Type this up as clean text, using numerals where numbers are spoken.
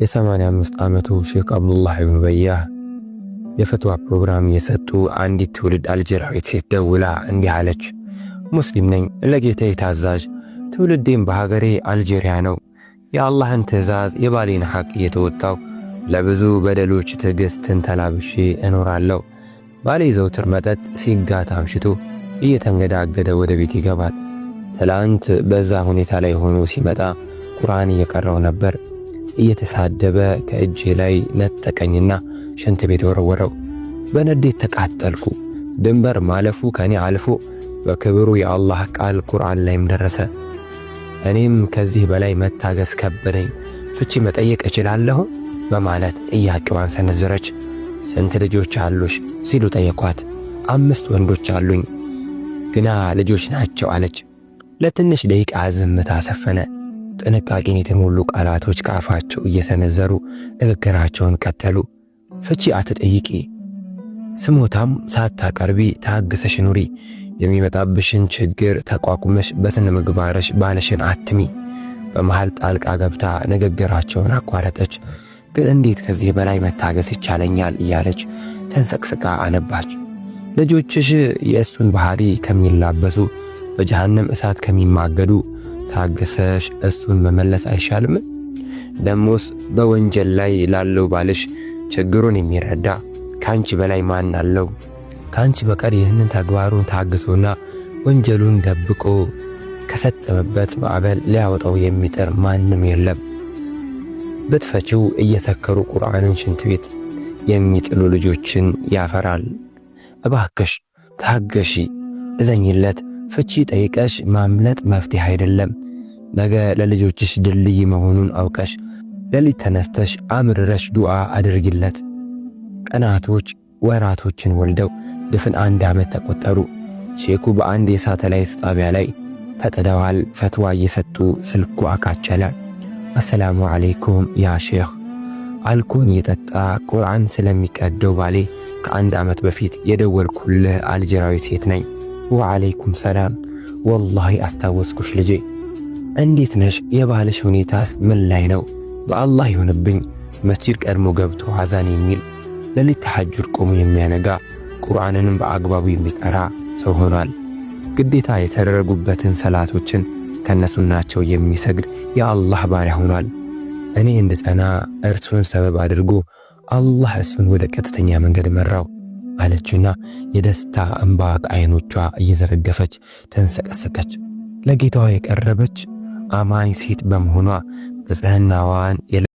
የ85 ዓመቱ ሼክ አብዱላህ ኢብኑ በያህ የፈትዋ ፕሮግራም የሰጡ አንዲት ትውልድ አልጀራዊት ሴት ደውላ እንዲህ አለች። ሙስሊም ነኝ፣ ለጌታዬ ታዛዥ፣ ትውልዴም በሀገሬ አልጄሪያ ነው። የአላህን ትእዛዝ የባሌን ሐቅ እየተወጣው ለብዙ በደሎች ትዕግስትን ተላብሼ እኖራለሁ። ባሌ ዘውትር መጠጥ ሲጋት አምሽቶ እየተንገዳገደ ወደ ቤት ይገባል። ትላንት በዛ ሁኔታ ላይ ሆኖ ሲመጣ ቁርአን እየቀራው ነበር። እየተሳደበ ከእጄ ላይ ነጠቀኝና ሽንት ቤት ወረወረው። በንዴት ተቃጠልኩ። ድንበር ማለፉ ከኔ አልፎ በክብሩ የአላህ ቃል ቁርአን ላይም ደረሰ። እኔም ከዚህ በላይ መታገስ ከበደኝ። ፍቺ መጠየቅ እችላለሁ በማለት ጥያቄዋን ሰነዘረች። ስንት ልጆች አሉሽ ሲሉ ጠየኳት። 5 ወንዶች አሉኝ፣ ግና ልጆች ናቸው አለች። ለትንሽ ደቂቃ ዝምታ ሰፈነ። ጥንቃቄን የተሞሉ ቃላቶች ከአፋቸው እየሰነዘሩ ንግግራቸውን ቀጠሉ። ፍቺ አትጠይቂ፣ ስሞታም ሳታቀርቢ ታግሰሽ ኑሪ። የሚመጣብሽን ችግር ተቋቁመሽ በስነ ምግባርሽ ባለሽን አትሚ። በመሃል ጣልቃ ገብታ ንግግራቸውን አቋረጠች። ግን እንዴት ከዚህ በላይ መታገስ ይቻለኛል እያለች ተንሰቅስቃ አነባች። ልጆችሽ የእሱን ባህሪ ከሚላበሱ በጀሃነም እሳት ከሚማገዱ ታገሰሽ እሱን መመለስ አይሻልም? ደሞስ በወንጀል ላይ ላለው ባልሽ ችግሩን የሚረዳ ካንቺ በላይ ማን አለው? ካንቺ በቀር ይህንን ተግባሩን ታግሶና ወንጀሉን ደብቆ ከሰጠመበት ማዕበል ሊያወጣው የሚጥር ማንም የለም። ብትፈቺው እየሰከሩ ቁርአንን ሽንት ቤት የሚጥሉ ልጆችን ያፈራል። እባክሽ ታገሺ፣ እዘኝለት። ፍቺ ጠይቀሽ ማምለጥ መፍትሄ አይደለም። ነገ ለልጆችሽ ድልድይ መሆኑን አውቀሽ ሌሊት ተነስተሽ አምርረሽ ዱዓ አድርጊለት። ቀናቶች ወራቶችን ወልደው ድፍን 1 ዓመት ተቆጠሩ። ሼኩ በአንድ የሳተላይት ጣቢያ ላይ ተጥደዋል። ፈትዋ እየሰጡ ስልኩ አቃቸለ። አሰላሙ አለይኩም ያ ሼኽ፣ አልኮን እየጠጣ ቁርአን ስለሚቀደው ባሌ ከ1 ዓመት በፊት የደወልኩልህ አልጀራዊ ሴት ነኝ። ወዓለይኩም ሰላም፣ ወላሂ አስታወስኩሽ ልጄ። እንዴት ነሽ? የባልሽ ሁኔታስ ምን ላይ ነው? በአላህ ይሁንብኝ መስጂድ ቀድሞ ገብቶ አዛን የሚል ሌሊት ተሐጁድ ቆሞ የሚያነጋ ቁርአንንም በአግባቡ የሚቀራ ሰው ሆኗል። ግዴታ የተደረጉበትን ሰላቶችን ከነሱናቸው የሚሰግድ የአላህ ባሪያ ሆኗል። እኔ እንድጸና እርሱን ሰበብ አድርጎ አላህ እሱን ወደ ቀጥተኛ መንገድ መራው አለችና የደስታ እንባ ከዓይኖቿ እየዘረገፈች ተንሰቀሰቀች። ለጌታዋ የቀረበች አማኝ ሴት በመሆኗ ንጽሕናዋን